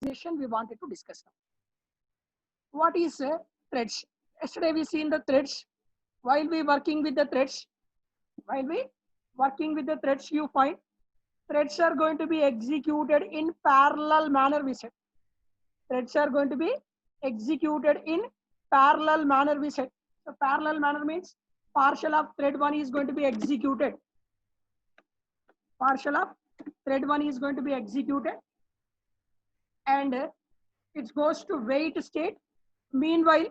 synchronization we wanted to discuss now. What is threads? Yesterday we seen the threads. While we working with the threads, you find threads are going to be executed in parallel manner. We said threads are going to be executed in parallel manner. We said so. Parallel manner means partial of thread 1 is going to be executed. Partial of thread 1 is going to be executed, and it goes to wait state. Meanwhile,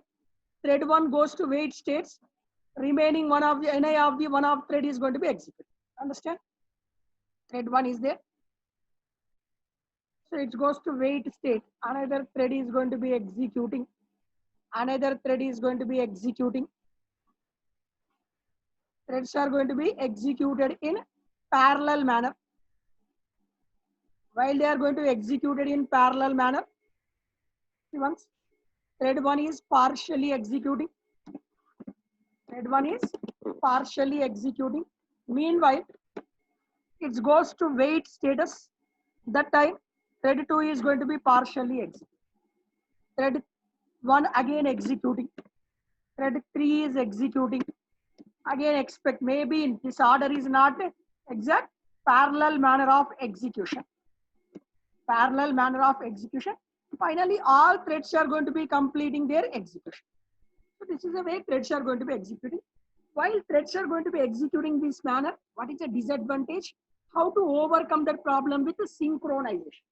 thread 1 goes to wait states. Remaining one of the ni of the one of thread is going to be executed. Understand? Thread 1 is there. So it goes to wait state. Another thread is going to be executing. Another thread is going to be executing. Threads are going to be executed in parallel manner. While they are going to be executed in parallel manner, once thread 1 is partially executing. Thread 1 is partially executing. Meanwhile, it goes to wait status. That time, thread 2 is going to be partially executed. Thread 1 again executing. Thread 3 is executing. Again expect, maybe in this order is not exact. Parallel manner of execution. Parallel manner of execution. Finally, all threads are going to be completing their execution. So this is the way threads are going to be executing. While threads are going to be executing this manner, what is the disadvantage? How to overcome that problem with the synchronization.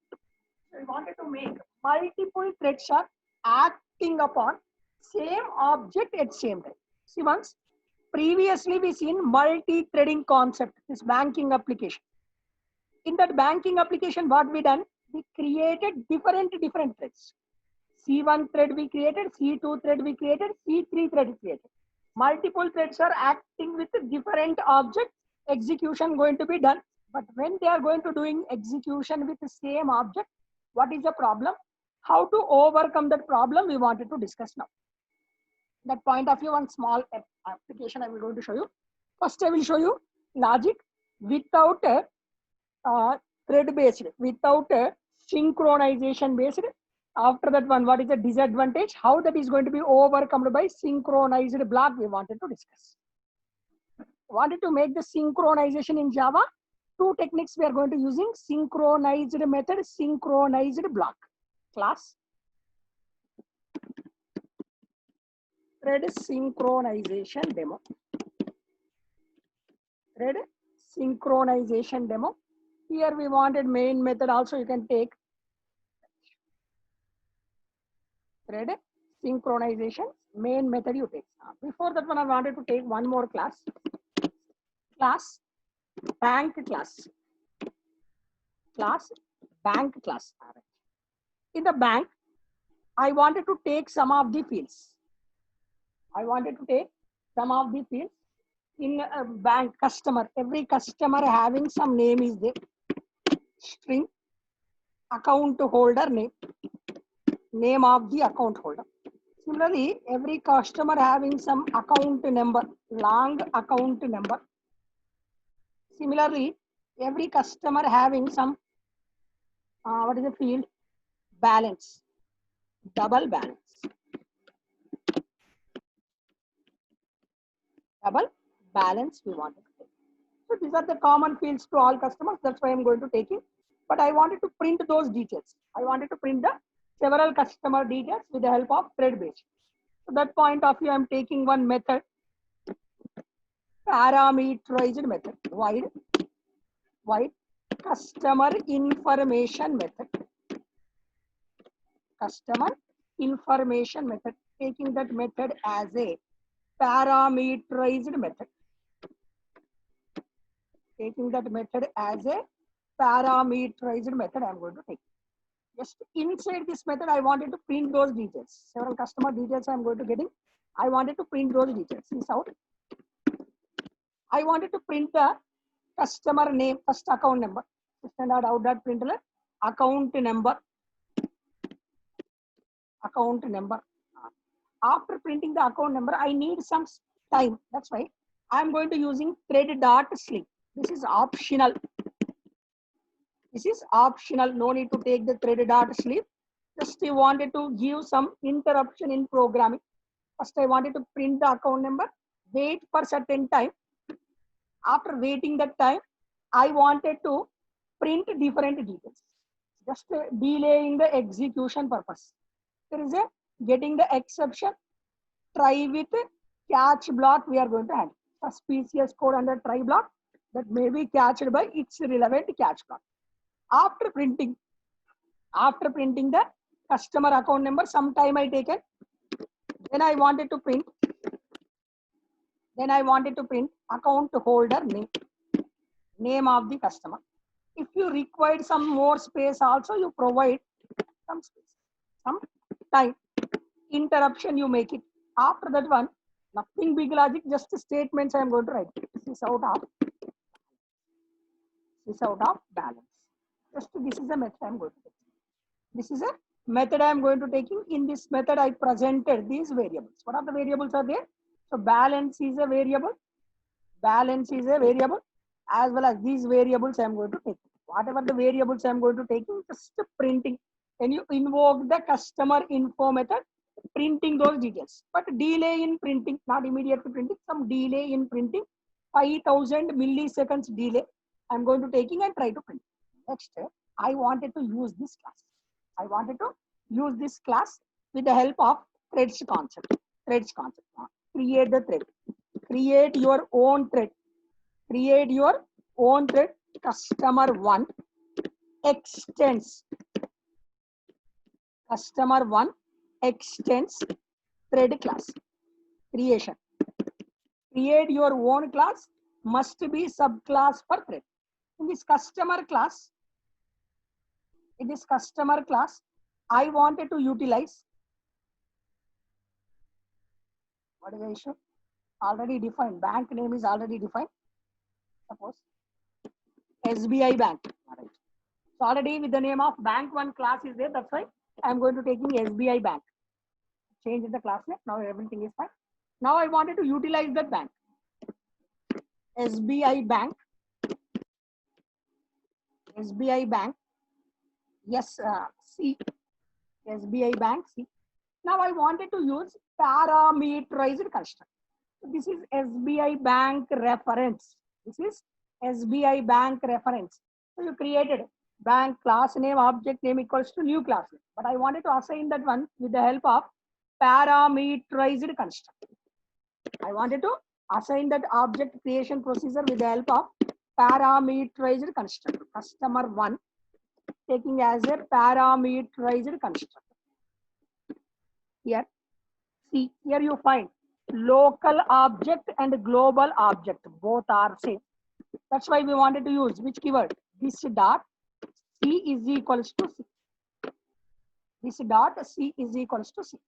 So we wanted to make multiple threads are acting upon same object at same time. See, once previously we seen multi-threading concept, this banking application. In that banking application, what we done? We created different threads. C1 thread we created, C2 thread we created, C3 thread we created. Multiple threads are acting with different objects. Execution going to be done. But when they are going to doing execution with the same object, what is the problem? How to overcome that problem we wanted to discuss now. That point of view, one small application I will going to show you. First, I will show you logic without thread based, without synchronization based. After that one, what is the disadvantage? How that is going to be overcome by synchronized block we wanted to discuss. Wanted to make the synchronization in Java. Two techniques we are going to using: synchronized method, synchronized block. Class thread synchronization demo. Thread synchronization demo. Here we wanted main method also, you can take thread synchronization main method you take. Before that one, I wanted to take one more class bank class. Bank class. In the bank, I wanted to take some of the fields. In a bank customer. Every customer having some name is there. String, account holder name of the account holder. Similarly, every customer having some account number, long account number. Similarly, every customer having some what is the field? Balance, double balance. Double balance we wanted to take. So these are the common fields to all customers. That's why I'm going to take it. But I wanted to print those details. I wanted to print the several customer details with the help of thread based. So that point of view, I'm taking one method, parameterized method, void customer information method. Customer information method, taking that method as a parameterized method. Taking that method as a parameterized method, I'm going to take. Just inside this method, I wanted to print those details. Several customer details I'm going to getting. I wanted to print those details. This out. I wanted to print the customer name, first account number. Standard out.println account number. Account number. After printing the account number, I need some time. That's why I'm going to using thread.sleep. This is optional. No need to take the thread.sleep. Just I wanted to give some interruption in programming. First, I wanted to print the account number, wait for certain time. After waiting that time, I wanted to print different details. Just delaying the execution purpose. There is a getting the exception. Try with catch block we are going to handle. Suspicious code under try block that may be catched by its relevant catch block. After printing the customer account number, some time I taken. Then I wanted to print account holder name of the customer. If you required some more space also, you provide some space, some time. Interruption you make it. After that one, nothing big logic, just statements I am going to write. This is out of balance. Just this is a method I am going to take. This is a method I am going to taking. In this method, I presented these variables. What are the variables are there? So balance is a variable. Balance is a variable, as well as these variables I am going to take. Whatever the variables I am going to take, just printing. When you invoke the customer info method, printing those details. But delay in printing, not immediate printing, some delay in printing, 5000 milliseconds delay. I'm going to taking and try to print. Next, I wanted to use this class. With the help of threads concept. Create the thread. Create your own thread. Customer 1 extends. Customer 1 extends thread class. Creation. Create your own class, must be subclass for thread. In this customer class, I wanted to utilize, what is the issue? Already defined. Bank name is already defined. Suppose SBI Bank. All right. So already with the name of bank one class is there. That's why I am going to taking SBI Bank. Change in the class name. Now everything is fine. Now I wanted to utilize that bank. SBI Bank. Yes, C. SBI Bank C. Now I wanted to use parameterized construct. So this is SBI Bank reference. So you created bank class name, object name equals to new class name. But I wanted to assign that one with the help of parameterized construct. I wanted to assign that object creation procedure with the help of parameterized construct. Customer 1 taking as a parameterized construct. Here, see, here you find local object and global object, both are same. That's why we wanted to use which keyword? This dot C is equals to C.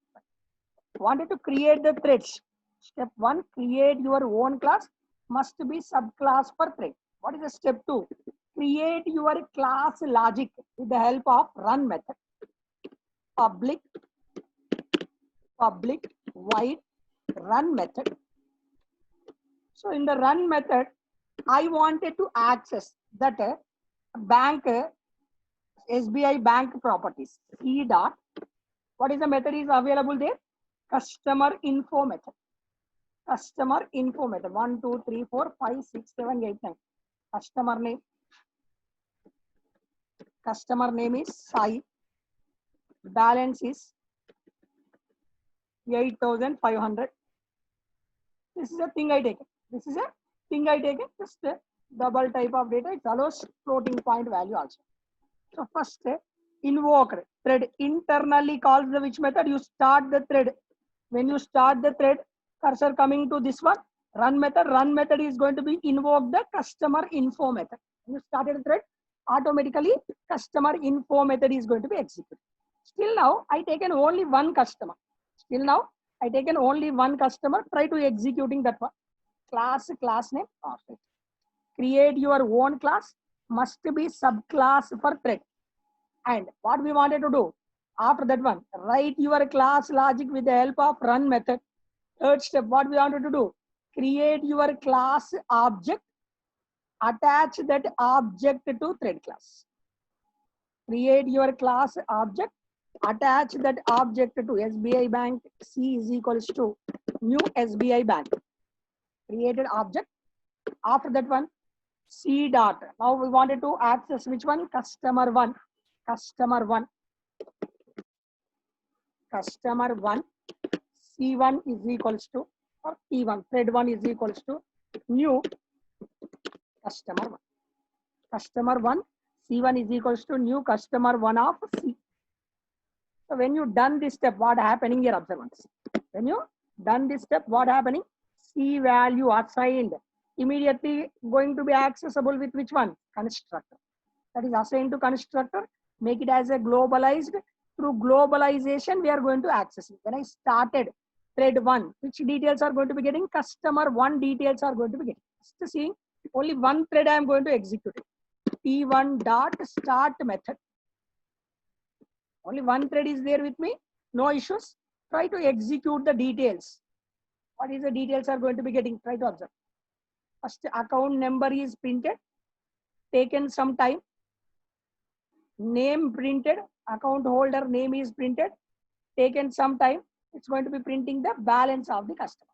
Wanted to create the threads. Step 1, create your own class, must be subclass for thread. What is the step 2? Create your class logic with the help of run method. Public void run method. So in the run method, I wanted to access that bank SBI bank properties. C dot. What is the method is available there? Customer info method. 1, 2, 3, 4, 5, 6, 7, 8, 9. Customer name is Sai. Balance is 8,500. This is a thing I taken. Just a double type of data. It allows floating point value also. So first, invoke thread internally calls the which method? You start the thread. When you start the thread, cursor coming to this one, run method is going to be invoke the customer info method. When you started the thread, automatically customer info method is going to be executed. Still now, I taken only one customer. Try to executing that one. Class name, perfect. Create your own class, must be subclass for thread. And what we wanted to do after that one, write your class logic with the help of run method. Third step, what we wanted to do, create your class object, attach that object to thread class. Create your class object, Attach that object to SBI Bank C is equals to new SBI Bank. Created object. After that one, C dot. Now we wanted to access which one? Customer one. Customer one. Customer one. C1 is equals to, or T1, thread 1 is equals to new customer 1. Customer 1, C1 is equals to new customer 1 of C. So when you done this step, what happening here? Observance. When you done this step, what happening? C value assigned immediately going to be accessible with which one? Constructor. That is assigned to constructor. Make it as a globalized. Through globalization, we are going to access it. When I started thread 1, which details are going to be getting? Customer 1 details are going to be getting. Just seeing only one thread I am going to execute it. T1 dot start method. Only one thread is there with me. No issues. Try to execute the details. What is the details are going to be getting? Try to observe. First account number is printed. Taken some time. Name printed. Account holder name is printed. Taken some time. It's going to be printing the balance of the customer.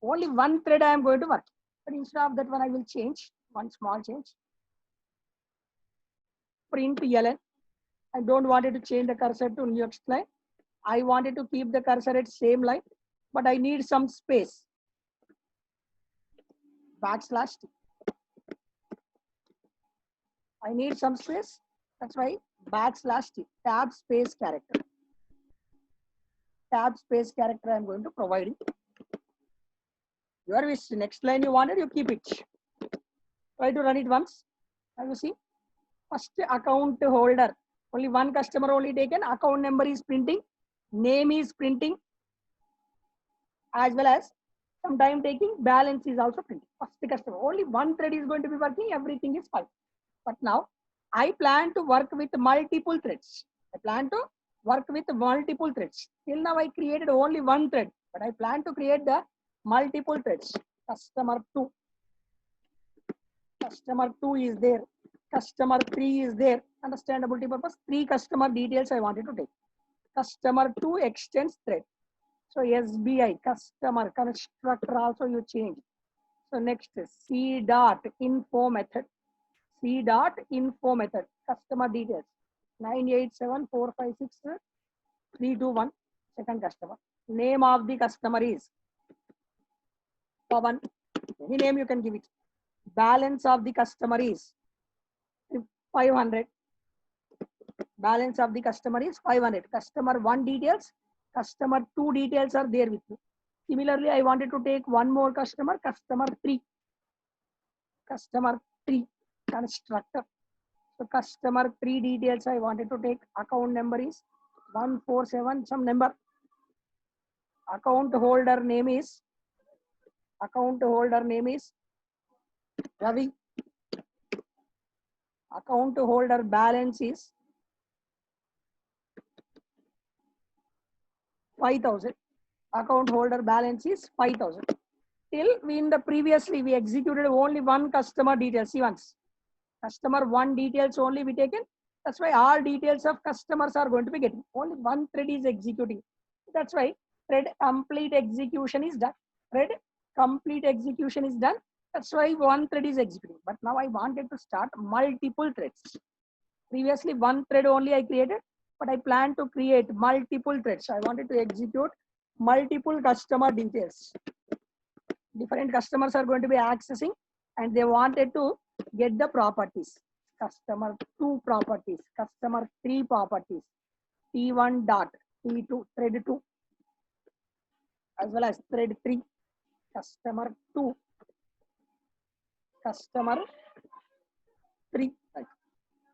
Only one thread I am going to work. But instead of that one, I will change one small change. Print ln. I don't want it to change the cursor to next line. I wanted to keep the cursor at same line, but I need some space. Backslash T. I need some space. That's why backslash T. Tab space character. Tab space character I am going to provide it. Your wish. Next line you wanted, you keep it. Try to run it once. Have you seen? First account holder. Only one customer only taken. Account number is printing. Name is printing. As well as some time taking. Balance is also printing. First the customer. Only one thread is going to be working. Everything is fine. But now I plan to work with multiple threads. I plan to work with multiple threads. Till now I created only one thread. But I plan to create the multiple threads. Customer 2. Customer 2 is there. Customer 3 is there. Understandability purpose. 3 customer details I wanted to take. Customer 2 extends thread. So SBI customer constructor also you change. So next is C dot info method. C dot info method. Customer details. 987456321. Second customer. Name of the customer is Pavan. Any name you can give it. Balance of the customer is 500. Balance of the customer is 500. Customer 1 details, customer 2 details are there with me. Similarly, I wanted to take one more customer, customer 3. Customer 3 constructor. So customer 3 details I wanted to take. Account number is 147 some number. Account holder name is Ravi. Account holder balance is 5,000. Account holder balance is 5,000. Till in the previously we executed only one customer details. See once. Customer 1 details only we taken. That's why all details of customers are going to be getting. Only one thread is executing. That's why thread complete execution is done. Thread complete execution is done. That's why one thread is executing. But now I wanted to start multiple threads. Previously one thread only I created, but I plan to create multiple threads. I wanted to execute multiple customer details. Different customers are going to be accessing and they wanted to get the properties. Customer 2 properties, customer 3 properties, T1 dot, T2, thread 2, as well as thread 3, customer 2, customer 3.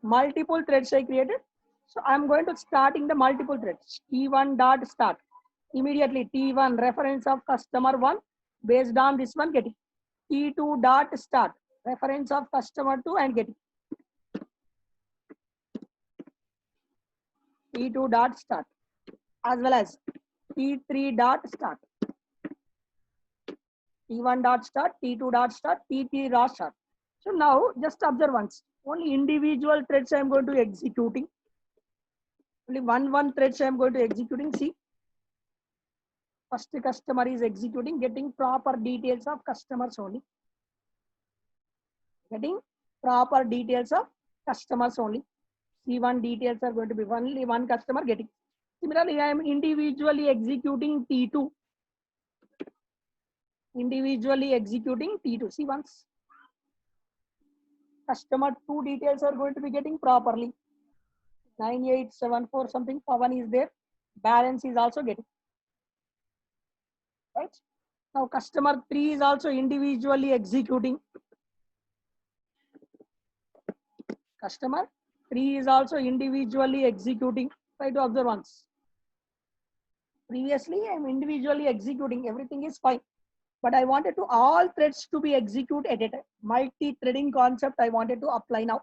Multiple threads I created. So I'm going to starting the multiple threads. T1 dot start. Immediately T1 reference of customer 1 based on this one getting. T2 dot start. Reference of customer 2 and getting. T2 dot start. As well as T3 dot start. T1 dot start, T2 dot start, T3 dot start. So now just observe once. Only individual threads I am going to executing. Only one threads I am going to executing. See, first customer is executing, getting proper details of customers only. Getting proper details of customers only. C1 details are going to be only one customer getting. Similarly, I am individually executing T2. Individually executing T2. See, once customer 2 details are going to be getting properly. 9874 something, Pawan is there. Balance is also getting. Right? Now customer 3 is also individually executing. Customer 3 is also individually executing. Try to observe once. Previously, I am individually executing. Everything is fine. But I wanted to all threads to be executed at a time. Multi-threading concept I wanted to apply now.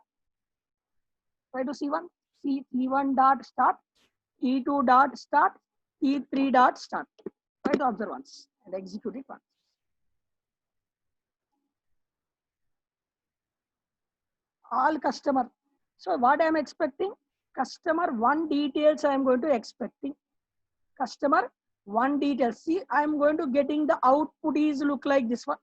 Try to C1. T1 dot start. T2 dot start. T3 dot start. Try to observe once and execute it once. All customer. So what I am expecting? Customer 1 details I am going to expecting. Customer 1 details. See, I am going to getting the output is look like this one.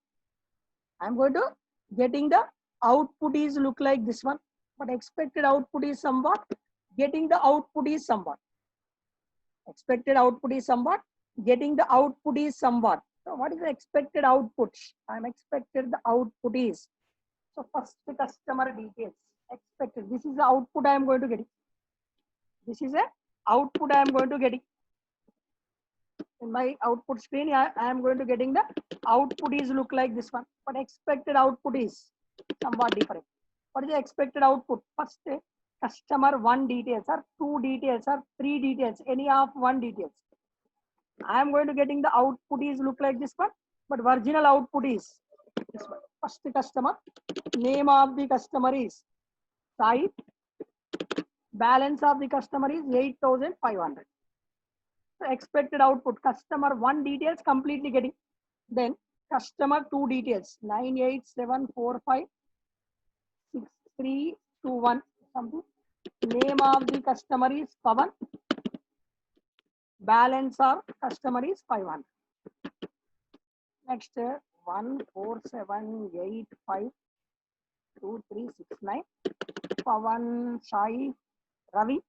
I am going to getting the output is look like this one. But expected output is somewhat. Getting the output is somewhat. Expected output is somewhat. Getting the output is somewhat. So what is the expected output? I am expected the output is. So first the customer details. Expected. This is the output I am going to get. This is a output I am going to get. In my output screen, I am going to getting the output is look like this one. But expected output is somewhat different. What is the expected output? First, customer 1 details or 2 details or 3 details, any of 1 details. I am going to getting the output is look like this one, but original output is this one. First customer, name of the customer is Sai. Balance of the customer is 8,500. So expected output, customer 1 details completely getting. Then customer 2 details, 98745 6321 something. Name of the customer is Pawan. Balance of customer is 500. Next, 147852369. Pawan Sai Ravi.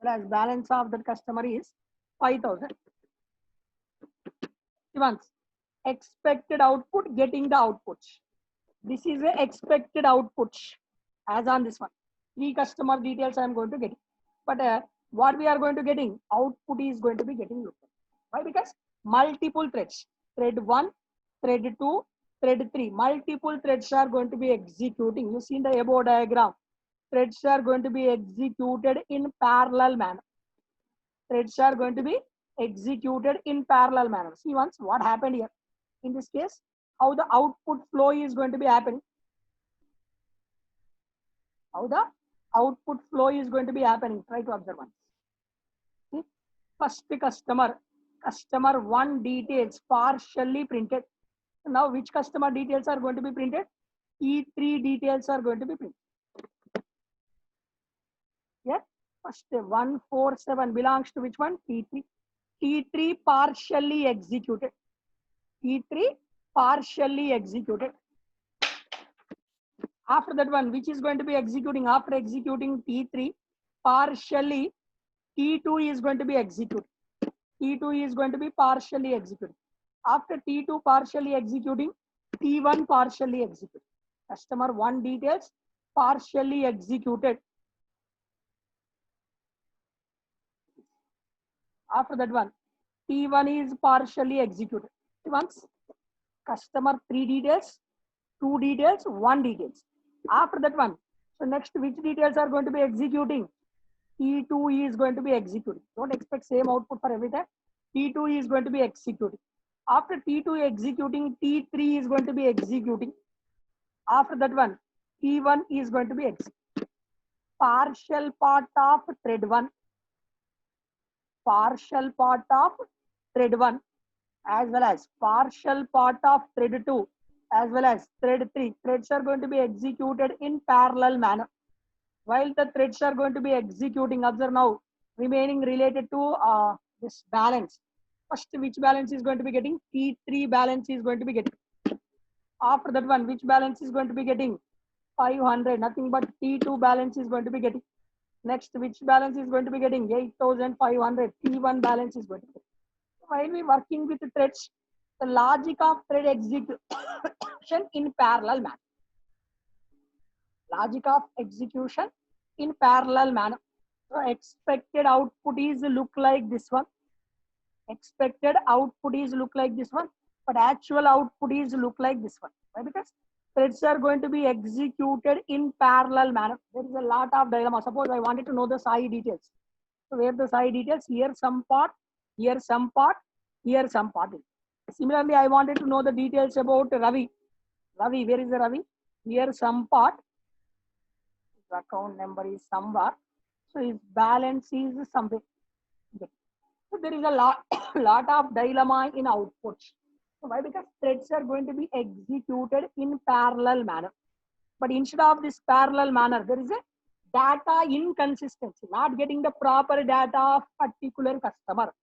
As balance of that customer is 5,000. Once expected output, getting the output. This is a expected output as on this one. 3 customer details I am going to get. But what we are going to getting? Output is going to be getting looked at. Why? Because multiple threads. Thread 1, thread 2, thread 3. Multiple threads are going to be executing. You see in the above diagram. Threads are going to be executed in parallel manner. Threads are going to be executed in parallel manner. See once what happened here. In this case, how the output flow is going to be happening. How the output flow is going to be happening. Try to observe once. See, first customer 1 details partially printed. Now which customer details are going to be printed? E3 details are going to be printed. Yeah. First 147 belongs to which one? T3. T3 partially executed. T3 partially executed. After that one, which is going to be executing? After executing T3 partially, T2 is going to be executed. T2 is going to be partially executed. After T2 partially executing, T1 partially executed. Customer 1 details partially executed. After that one, T1 is partially executed. Once customer 3 details, 2 details, 1 details. After that one, so next which details are going to be executing? T2 is going to be executing. Don't expect same output for every time. T2 is going to be executing. After T2 executing, T3 is going to be executing. After that one, T1 is going to be executing. Partial part of thread 1. Partial part of thread 1 as well as partial part of thread 2 as well as thread 3. Threads are going to be executed in parallel manner. While the threads are going to be executing, observe now, remaining related to this balance. First, which balance is going to be getting? T3 balance is going to be getting. After that one, which balance is going to be getting? 500, nothing but T2 balance is going to be getting. Next, which balance is going to be getting? 8,500. T1 balance is going to be getting. While we working with threads, the logic of thread execution in parallel manner. Logic of execution in parallel manner. So expected output is look like this one. Expected output is look like this one, but actual output is look like this one. Why? Because threads are going to be executed in parallel manner. There is a lot of dilemma. Suppose I wanted to know the SI details. So where the SI details? Here some part, here some part, here some part. Similarly, I wanted to know the details about Ravi. Ravi, where is the Ravi? Here some part. His account number is somewhere. So his balance is somewhere. So there is a lot of dilemma in outputs. So why? Because threads are going to be executed in parallel manner. But instead of this parallel manner, there is a data inconsistency, not getting the proper data of particular customer.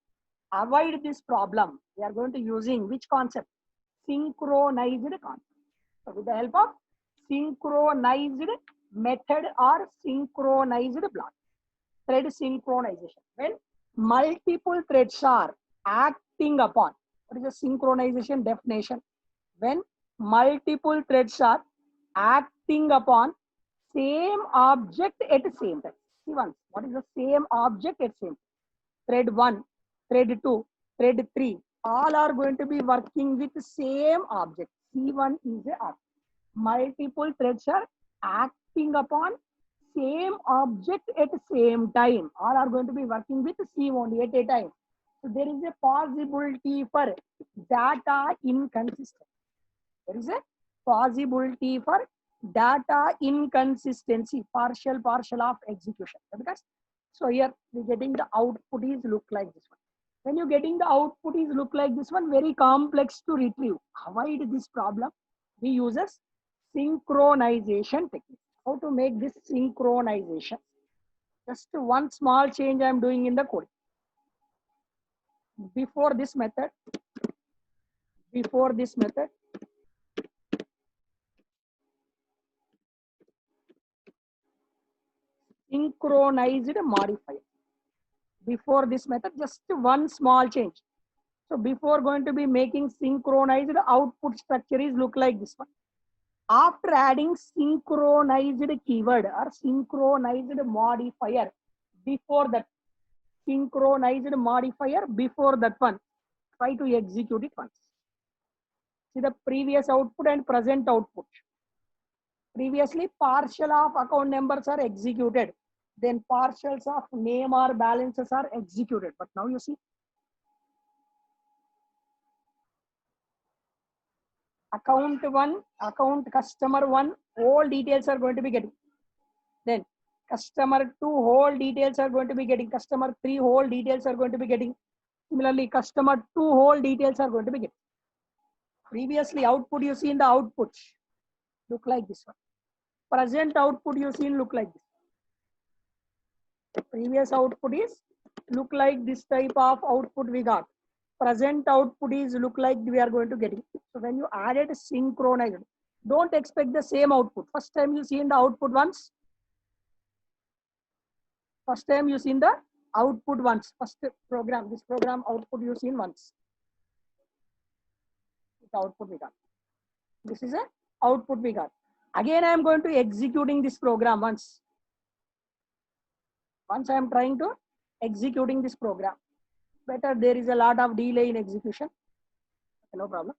Avoid this problem. We are going to using which concept? Synchronized concept. So with the help of synchronized method or synchronized block. Thread synchronization. When multiple threads are acting upon, what is the synchronization definition? When multiple threads are acting upon same object at the same time. See once, what is the same object at same time? Thread 1, thread 2, thread 3, all are going to be working with the same object. C1 is a object. Multiple threads are acting upon same object at the same time. All are going to be working with C only at a time. So there is a possibility for data inconsistency. There is a possibility for data inconsistency, partial of execution. Because so here we getting the output is look like this one. When you getting the output is look like this one, very complex to retrieve. Avoid this problem. We uses synchronization technique. How to make this synchronization? Just one small change I am doing in the code. Before this method, synchronized modifier. Before this method, just one small change. So before going to be making synchronized, output structure is look like this one. After adding synchronized keyword or synchronized modifier, before that synchronized modifier, before that one, try to execute it once. See the previous output and present output. Previously, partial of account numbers are executed. Then partials of name or balances are executed. But now you see, account 1, account customer 1, all details are going to be getting. Then customer 2, whole details are going to be getting. Customer 3, whole details are going to be getting. Similarly, customer 2, whole details are going to be getting. Previously, output you see in the output look like this one. Present output you see look like this. The previous output is look like this type of output we got. Present output is look like we are going to get it. So when you added synchronized, don't expect the same output. First time you see in the output once. First time you see in the output once. First program, this program output you seen once. This output we got. This is a output we got. Again, I am going to executing this program once. Once I am trying to executing this program. Better there is a lot of delay in execution. No problem.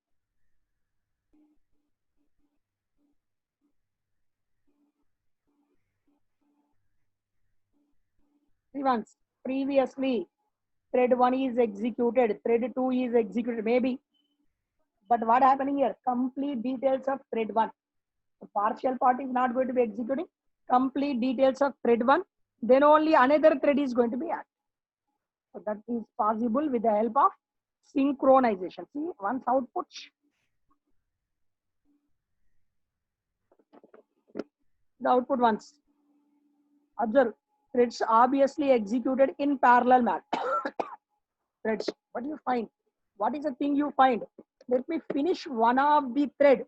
See once previously thread 1 is executed, thread 2 is executed maybe. But what happening here? Complete details of thread 1. The partial part is not going to be executing. Complete details of thread 1. Then only another thread is going to be added. So that is possible with the help of synchronization. See once output. The output once. Observe, threads obviously executed in parallel manner. Threads, what do you find? What is the thing you find? Let me finish one of the thread.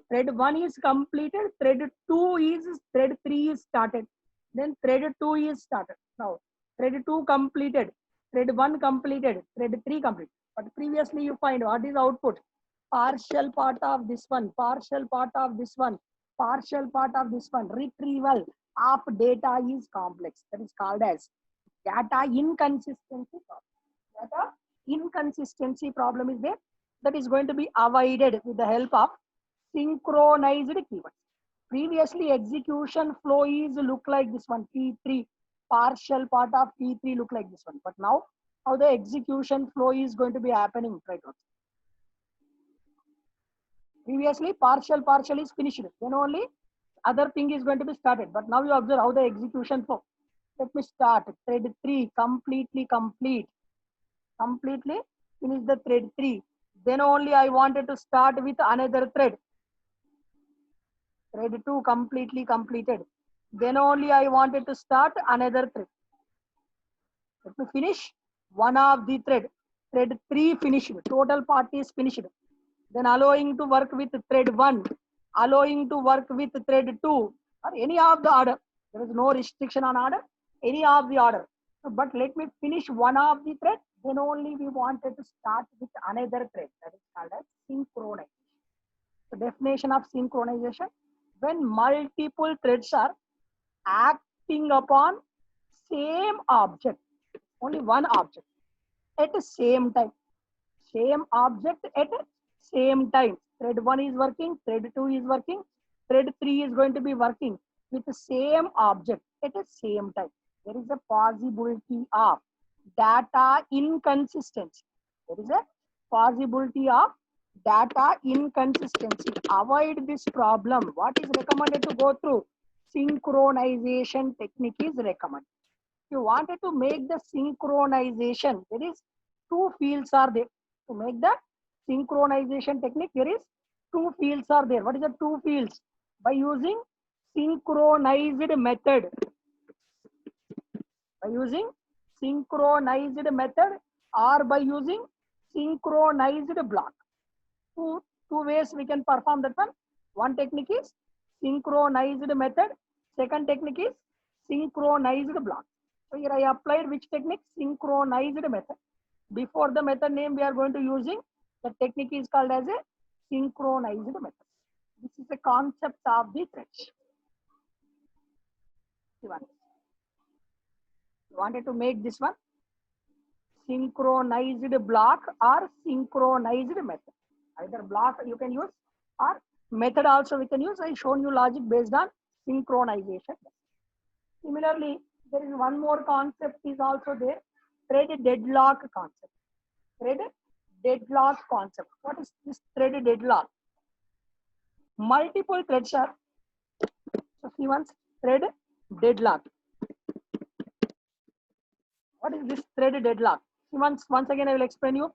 Thread 1 is completed, thread 2 is, thread 3 is started. Then thread 2 is started. Now, thread 2 completed, thread 1 completed, thread 3 completed. But previously you find what is output? Partial part of this one, partial part of this one, partial part of this one. Retrieval of data is complex. That is called as data inconsistency problem. Data inconsistency problem is there. That is going to be avoided with the help of synchronized keywords. Previously, execution flow is look like this one, T3, partial part of T3 look like this one. But now, how the execution flow is going to be happening, right? Previously, partial is finished. Then only other thing is going to be started. But now you observe how the execution flow. Let me start. Thread 3, completely complete. Completely finish the thread 3. Then only I wanted to start with another thread. Thread 2 completely completed. Then only I wanted to start another thread. Let me finish one of the thread. Thread 3 finished. Total part is finished. Then allowing to work with thread 1, allowing to work with thread 2, or any of the order. There is no restriction on order, any of the order. But let me finish one of the thread, then only we wanted to start with another thread. That is called as synchronization. The definition of synchronization: when multiple threads are acting upon same object, only one object at the same time. Same object at same time. Thread 1 is working, thread 2 is working, thread 3 is going to be working with the same object at the same time. There is a possibility of data inconsistency. There is a possibility of data inconsistency. Avoid this problem. What is recommended to go through? Synchronization technique is recommended. If you wanted to make the synchronization, there is two fields are there. To make the synchronization technique, there is two fields are there. What is the two fields? By using synchronized method. By using synchronized method or by using synchronized block. Two ways we can perform that one. One technique is synchronized method. Second technique is synchronized block. So here I applied which technique? Synchronized method. Before the method name we are going to using, the technique is called as a synchronized method. This is the concept of the threads. Wanted to make this one synchronized block or synchronized method. Either block you can use or method also we can use. I shown you logic based on synchronization. Similarly, there is one more concept is also there. Thread deadlock concept. Thread deadlock concept. What is this thread deadlock? Multiple threads are, so see once, thread deadlock. What is this thread deadlock? Once again I will explain you.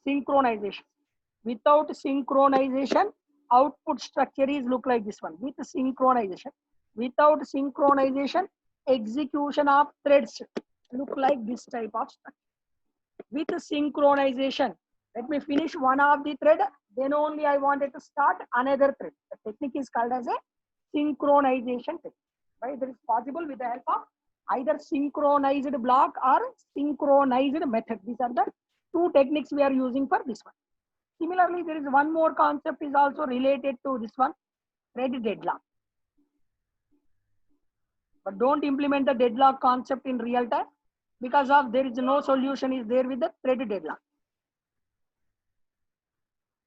Synchronization. Without synchronization, output structure is look like this one. With synchronization, without synchronization, execution of threads look like this type of structure. With synchronization, let me finish one of the thread, then only I wanted to start another thread. The technique is called as a synchronization technique. Right? That is possible with the help of either synchronized block or synchronized method. These are the two techniques we are using for this one. Similarly, there is one more concept is also related to this one, thread deadlock. But don't implement the deadlock concept in real time because of there is no solution is there with the thread deadlock.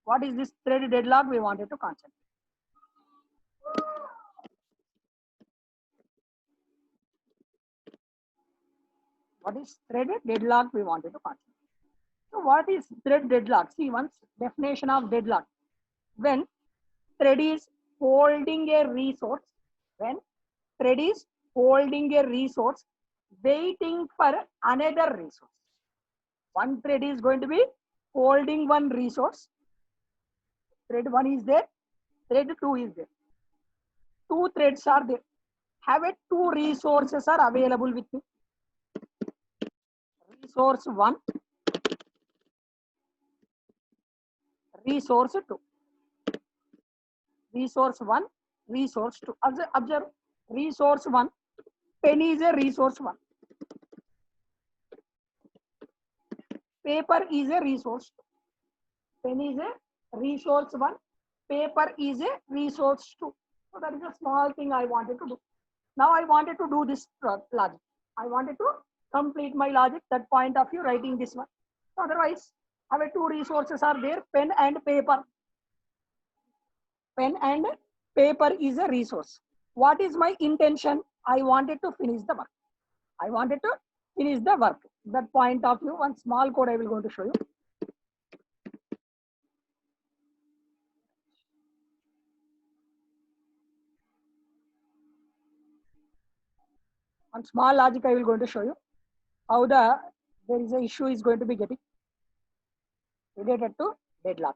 What is this thread deadlock we wanted to concentrate? What is thread deadlock we wanted to concentrate? So what is thread deadlock? See once definition of deadlock. When thread is holding a resource, when thread is holding a resource, waiting for another resource. One thread is going to be holding one resource. Thread 1 is there, thread 2 is there. Two threads are there. Have a two resources are available with me. Resource 1, resource 2. Resource 1, resource 2. Observe, resource 1, pen is a resource 1. Paper is a resource 2. Pen is a resource 1. Paper is a resource 2. So that is a small thing I wanted to do. Now I wanted to do this logic. I wanted to complete my logic, that point of view, writing this one. So otherwise, our two resources are there, pen and paper. Pen and paper is a resource. What is my intention? I wanted to finish the work. I wanted to finish the work. That point of view, one small code I will go to show you. One small logic I will go to show you how there is a issue is going to be getting related to deadlock.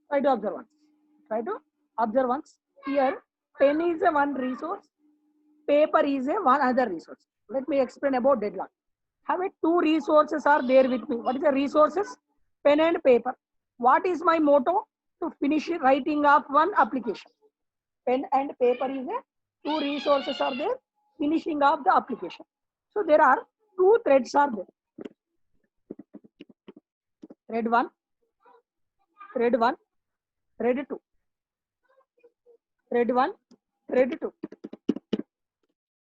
Try to observe once. Try to observe once. Here, pen is a one resource, paper is a one other resource. Let me explain about deadlock. Have a two resources are there with me. What is the resources? Pen and paper. What is my motto? To finish writing of one application. Pen and paper is a two resources are there, finishing of the application. So there are two threads are there. Thread 1, thread 1, thread 2. Thread 1, thread 2.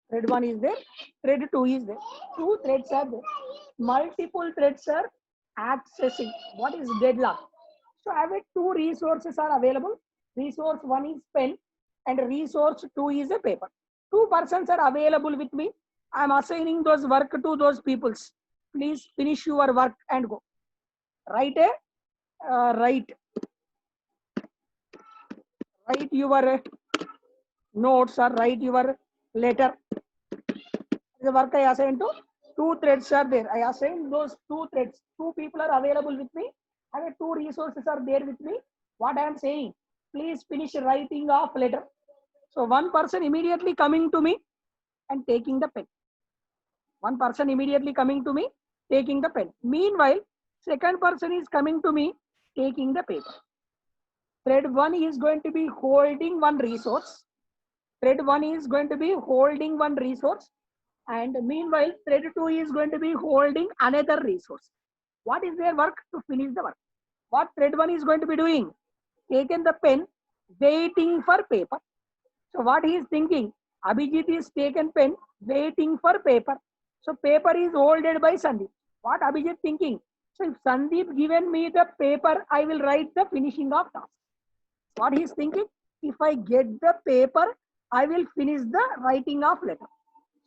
Thread 1 is there, thread 2 is there. Two threads are there. Multiple threads are accessing. What is deadlock? So I have two resources are available. Resource 1 is pen and resource 2 is a paper. Two persons are available with me. I am assigning those work to those peoples. Please finish your work and go. Write your notes or write your letter. The work I assigned to two threads are there. I assigned those two threads. Two people are available with me. I have two resources are there with me. What I am saying, please finish writing of letter. So one person immediately coming to me and taking the pen. One person immediately coming to me, taking the pen. Meanwhile, second person is coming to me, taking the paper. Thread 1 is going to be holding one resource. Thread 1 is going to be holding one resource. And meanwhile, thread 2 is going to be holding another resource. What is their work? To finish the work. What thread 1 is going to be doing? Taken the pen, waiting for paper. So what he is thinking? Abhijit is taken pen, waiting for paper. So paper is holded by Sandeep. What Abhijit thinking? So if Sandeep given me the paper, I will write the finishing of task. What he is thinking? If I get the paper, I will finish the writing of letter.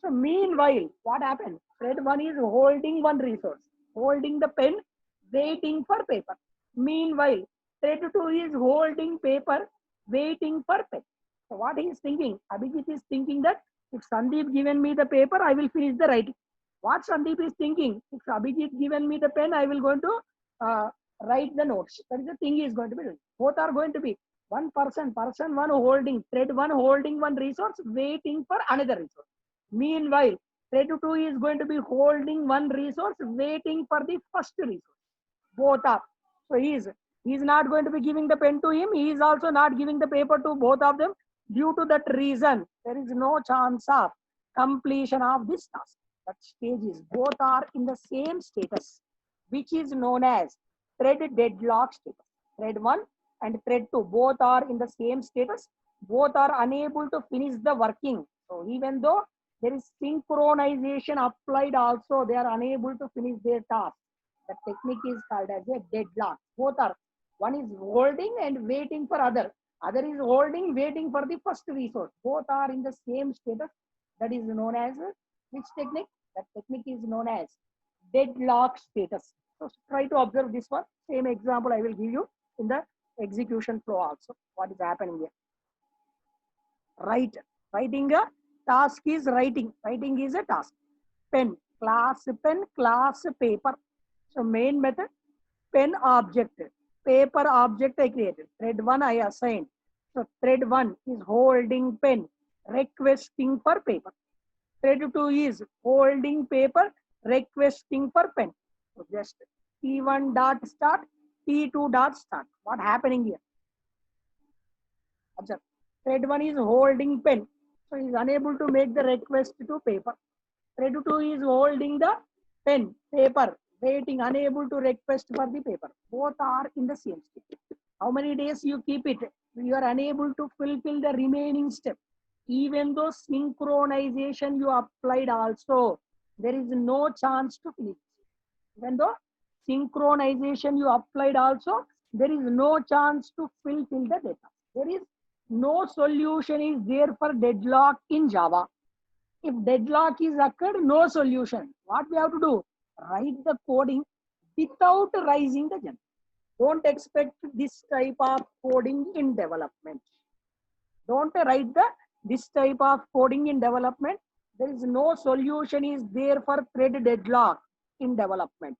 So meanwhile, what happened? Thread 1 is holding one resource, holding the pen, waiting for paper. Meanwhile, thread 2 is holding paper, waiting for pen. So what he is thinking? Abhijit is thinking that if Sandeep given me the paper, I will finish the writing. What Sandeep is thinking? If Abhijit given me the pen, I will going to write the notes. That is the thing he is going to be doing. Both are going to be one person one holding, thread 1 holding one resource, waiting for another resource. Meanwhile, thread 2 is going to be holding one resource, waiting for the first resource. Both are. So he is not going to be giving the pen to him. He is also not giving the paper to both of them. Due to that reason, there is no chance of completion of this task. That stage is both are in the same status, which is known as thread deadlock status. Thread 1 and thread 2 both are in the same status. Both are unable to finish the working. So even though there is synchronization applied also, they are unable to finish their task. The technique is called as a deadlock. Both are, one is holding and waiting for other is holding, waiting for the first resource. Both are in the same status. That is known as which technique? That technique is known as deadlock status. So try to observe this one. Same example I will give you in the execution flow also. What is happening here? Write Writing a task is writing. Writing is a task. Pen, class paper. So main method, pen object, paper object I created. Thread 1 I assigned. So thread 1 is holding pen, requesting for paper. Thread 2 is holding paper, requesting for pen. So just T1 dot start, T2 dot start. What happening here? Observe. Thread 1 is holding pen. So he is unable to make the request to paper. Thread 2 is holding the pen, paper, waiting, unable to request for the paper. Both are in the same state. How many days you keep it? You are unable to fulfill the remaining step. Even though synchronization you applied also, there is no chance to finish. Even though synchronization you applied also, there is no chance to fulfill the data. There is no solution is there for deadlock in Java. If deadlock is occurred, no solution. What we have to do? Write the coding without raising the jump. Don't expect this type of coding in development. Don't write this type of coding in development. There is no solution is there for thread deadlock in development.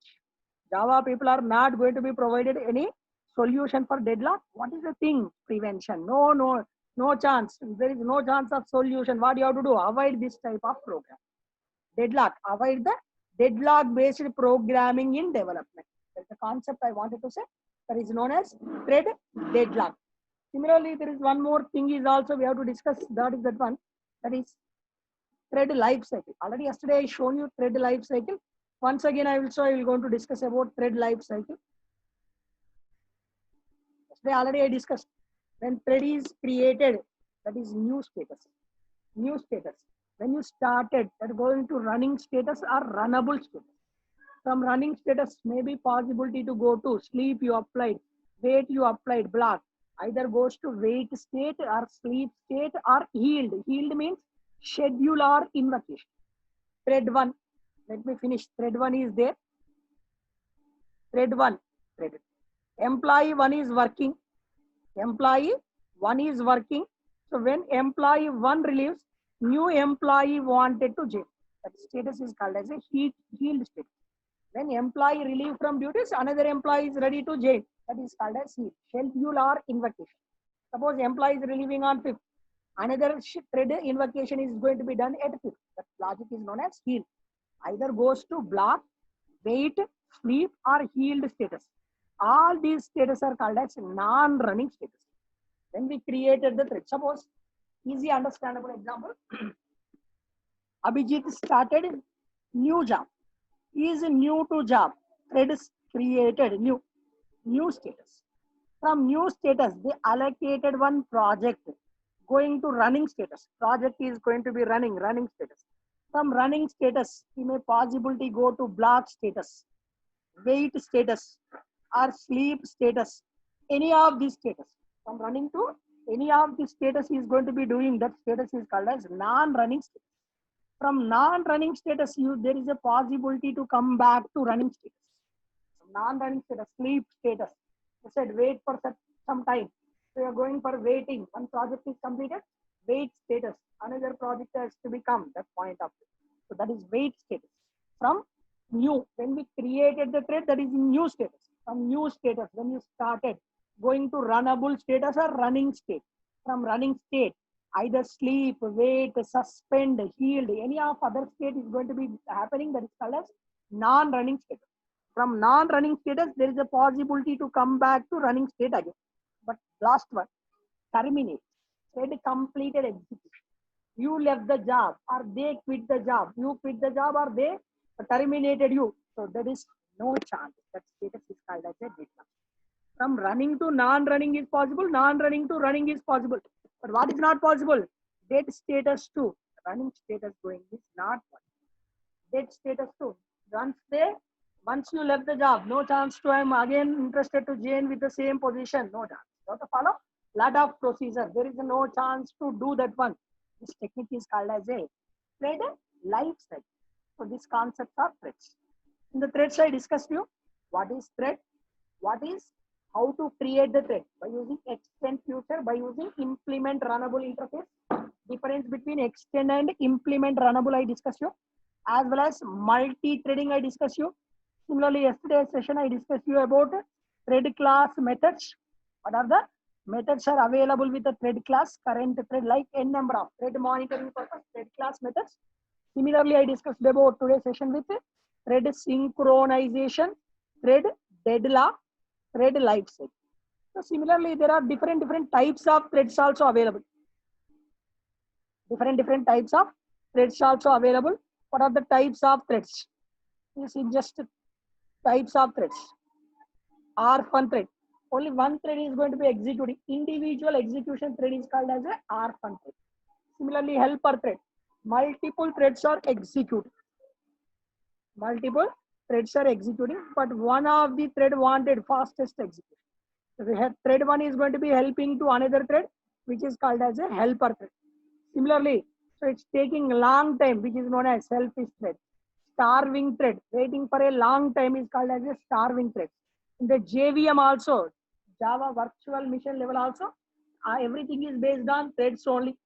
Java people are not going to be provided any solution for deadlock. What is the thing? Prevention. No chance. There is no chance of solution. What you have to do? Avoid this type of program. Deadlock. Avoid the deadlock based programming in development. That's the concept I wanted to say. That is known as thread deadlock. Similarly, there is one more thing is also we have to discuss. That is that one. That is thread life cycle. Already yesterday I shown you thread life cycle. Once again, I will going to discuss about thread life cycle. Yesterday already I discussed. When thread is created, that is new status. New status. When you started, that going to running status or runnable status. From running status, may be possibility to go to sleep you applied, wait you applied, block. Either goes to wait state or sleep state or healed. Healed means schedule or invocation. Thread 1. Let me finish. Thread 1 is there. Thread 1. Thread. Employee 1 is working. Employee 1 is working. So when employee 1 relieves, new employee wanted to join. That status is called as a healed state. When employee relieved from duties, another employee is ready to join. That is called as healed. Schedule or invocation. Suppose employee is relieving on 5th. Another thread invocation is going to be done at 5th. That logic is known as healed. Either goes to block, wait, sleep, or healed status. All these status are called as non-running status. When we created the thread, suppose easy understandable example. Abhijit started new job. He is new to job. Thread is created new status. From new status, they allocated one project going to running status. Project is going to be running status. From running status, he may possibility go to block status, wait status, or sleep status. Any of these status. From running to any of these status is going to be doing. That status is called as non-running status. From non-running status, there is a possibility to come back to running status. Non-running status, sleep status. You said wait for some time. So you're going for waiting. One project is completed, wait status. Another project has to become that point of it. So that is wait status. From new, when we created the thread, that is new status. From new status, when you started, going to runnable status or running state. From running state, either sleep, wait, suspend, healed, any of other state is going to be happening. That is called as non-running status. From non-running status, there is a possibility to come back to running state again. But last one, terminate. Thread completed execution. You left the job or they quit the job. You quit the job or they terminated you. So there is no chance. That status is called as a deadlock. From running to non-running is possible. Non-running to running is possible. But what is not possible? Dead status to running status going is not possible. Dead status to once you left the job, no chance to I'm again interested to join with the same position. No chance. You have to follow lot of procedure. There is no chance to do that one. This technique is called as a thread life cycle. So this concept of threads. In the threads I discussed you what is thread, what is how to create the thread by using extend future, by using implement runnable interface. Difference between extend and implement runnable I discussed you, as well as multi-threading I discussed you. Similarly, yesterday's session I discussed you about thread class methods. What are the methods are available with the thread class? Current thread, like n number of thread monitoring purpose, thread class methods. Similarly, I discussed about today's session with thread synchronization, thread deadlock, thread lifecycle. So similarly, there are different types of threads also available. Different types of threads also available. What are the types of threads? You see just types of threads. Orphan thread. Only one thread is going to be executing. Individual execution thread is called as a orphan thread. Similarly, helper thread. Multiple threads are executing. Multiple threads are executing, but one of the thread wanted fastest execution. So we have thread one is going to be helping to another thread, which is called as a helper thread. Similarly, so it's taking a long time, which is known as selfish thread. Starving thread, waiting for a long time, is called as a starving thread. In the JVM also, Java virtual machine level also, everything is based on threads only.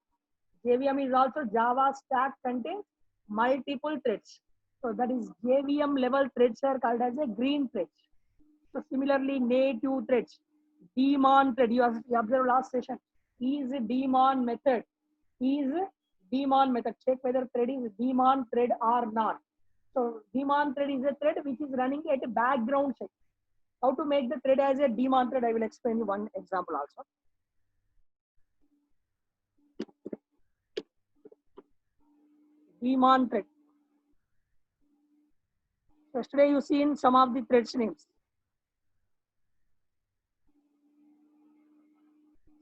JVM is also Java stack contains multiple threads. So that is JVM level threads are called as a green threads. So similarly, native threads, daemon thread, you observed last session, is daemon method. Is daemon method. Check whether thread is daemon thread or not. So daemon thread is a thread which is running at a background check. How to make the thread as a daemon thread? I will explain you one example also. Daemon thread. So yesterday you seen some of the threads names.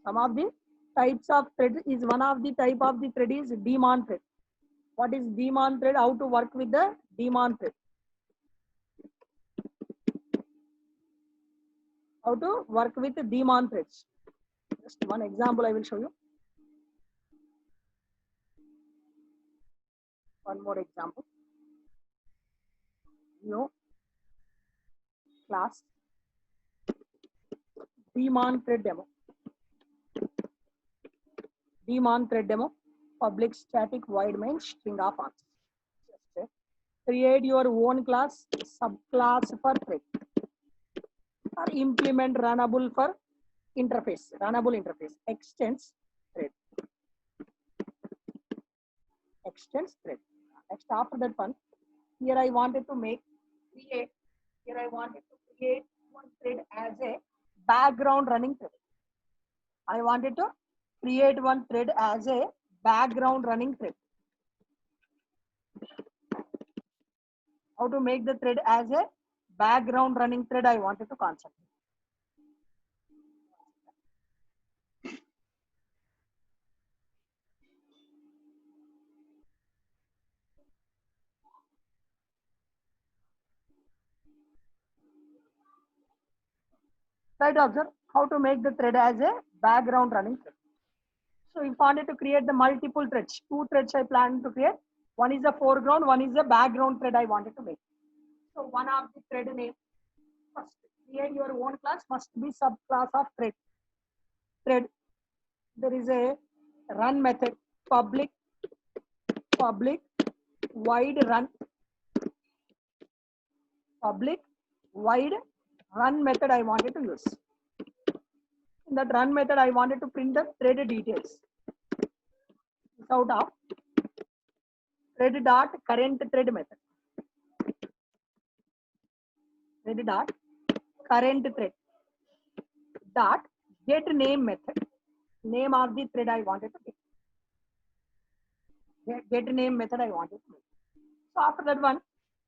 Some of the types of thread is one of the type of the thread is daemon thread. What is daemon thread? How to work with the daemon thread? How to work with the daemon threads? Just one example I will show you. One more example. New class daemon thread demo. Daemon thread demo. Public static void main string of answers. Just create your own class, subclass for thread, or implement runnable for interface, runnable interface, extends thread. Extends thread. Next, after that one, here I wanted to create one thread as a background running thread. I wanted to create one thread as a background running thread. How to make the thread as a background running thread? I wanted to concept. Try to observe how to make the thread as a background running thread. So if I wanted to create the multiple threads, two threads I plan to create. One is a foreground, one is a background thread I wanted to make. So one of the thread name, first create your own class, must be subclass of thread. Thread, there is a run method, public wide run, public wide run method I wanted to use. In that run method, I wanted to print the thread details. Out of thread dot current thread method. Thread dot current thread dot get name method. Name of the thread I wanted to get. Get name method I wanted to make. So after that one,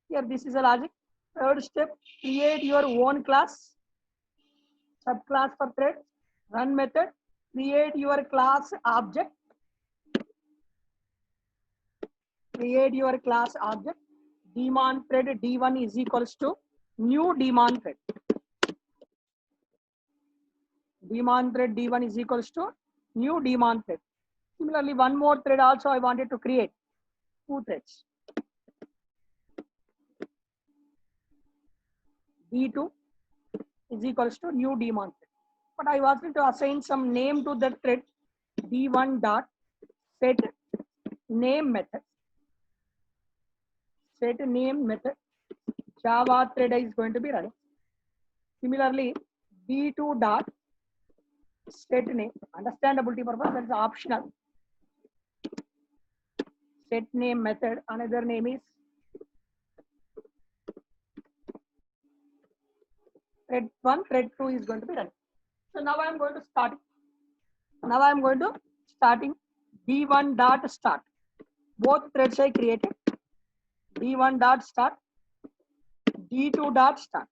here this is a logic. Third step, create your own class, subclass for thread, run method, create your class object, create your class object, daemon thread d1 is equals to new daemon thread. Daemon thread d1 is equals to new daemon thread. Similarly, one more thread also I wanted to create, two threads. D2 is equals to new daemon thread. But I wanted to assign some name to that thread, d1 dot set name method. Set name method. Java thread is going to be running. Similarly, b2 dot set name. Understandability purpose, that is optional. Set name method. Another name is thread 1, thread 2 is going to be running. So now I am going to start. Now I am going to starting d1 dot start. Both threads I created. d1 dot start, d2 dot start.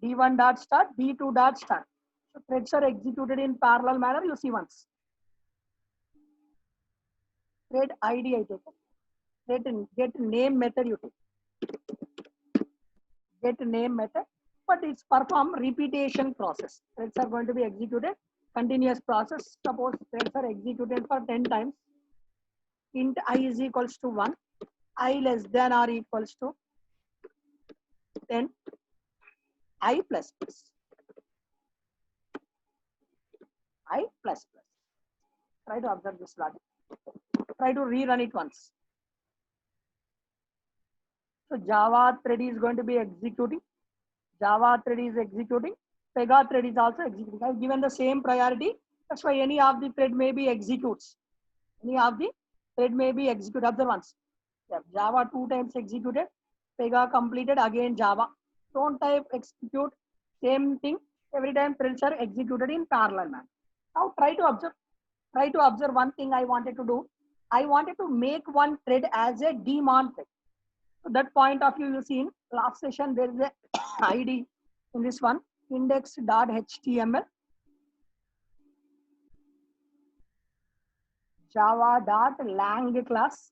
d1 dot start, d2 dot start. So threads are executed in parallel manner. You see once. Thread ID I take. Thread get name method you take. Get name method, but it's perform repetition process. Threads are going to be executed continuous process. Suppose threads are executed for 10 times. Int I is equals to 1, I less than or equals to 10, I plus plus, I plus plus. Try to observe this logic. Try to rerun it once. So Java thread is going to be executing. Java thread is executing. Pega thread is also executing. I've given the same priority. That's why any of the thread may be executes. Any of the thread may be executed. Observe once. Yeah, Java 2 times executed. Pega completed, again Java. Don't type execute. Same thing. Every time threads are executed in parallel manner. Now try to observe. Try to observe one thing I wanted to do. I wanted to make one thread as a daemon thread. So that point of view, you see in last session there is a ID in this one, index.html, java.lang class.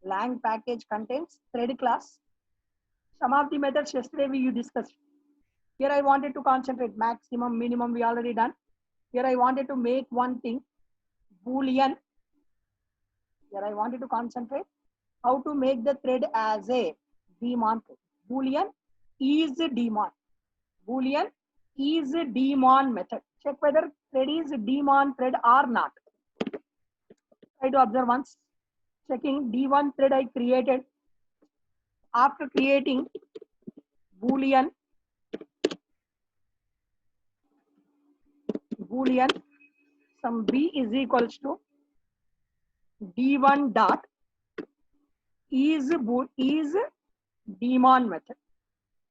Lang package contains thread class. Some of the methods yesterday we discussed. Here I wanted to concentrate maximum, minimum we already done. Here I wanted to make one thing, Boolean. Here I wanted to concentrate how to make the thread as a daemon thread. Boolean is a daemon. Boolean is a daemon method. Check whether thread is a daemon thread or not. Try to observe once. Checking d1 thread I created. After creating Boolean, some b is equals to d1 dot is daemon method.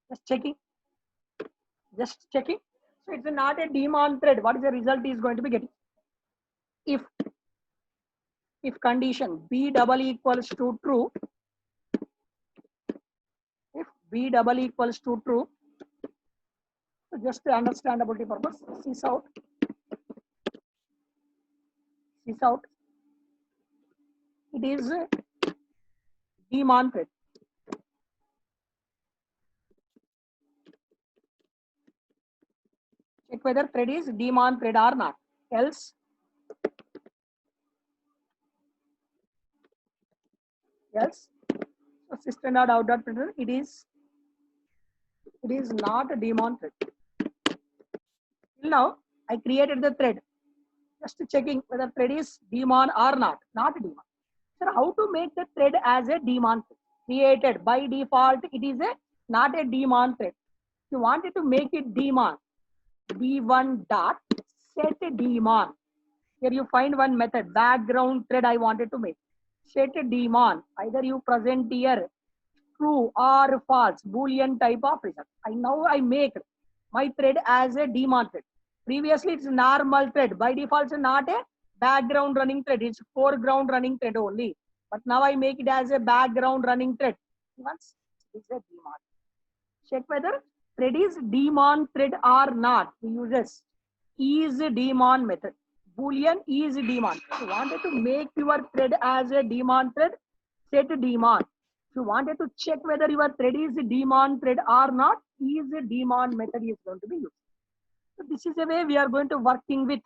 Just checking. Just checking. So it's not a daemon thread. What is the result is going to be getting? If condition b double equals to true, if b double equals to true, so just to understandability purpose, sys out, it is a daemon thread. Check whether thread is daemon thread or not. Else, so system.out.println, it is not a daemon thread. Till now, I created the thread. Just checking whether thread is daemon or not. Not daemon. So how to make the thread as a daemon thread? Created by default, it is not a daemon thread. If you wanted to make it daemon, d1 dot set daemon. Here you find one method, background thread I wanted to make. Set daemon. Either you present here true or false, Boolean type of result. Now I make my thread as a daemon thread. Previously it's normal thread. By default it's not a background running thread. It's foreground running thread only. But now I make it as a background running thread. Once it's a daemon. Check whether thread is daemon thread or not. We uses is daemon method. Boolean is daemon. If you wanted to make your thread as a daemon thread, set daemon. If you wanted to check whether your thread is a daemon thread or not, is a daemon method is going to be used. So this is a way we are going to working with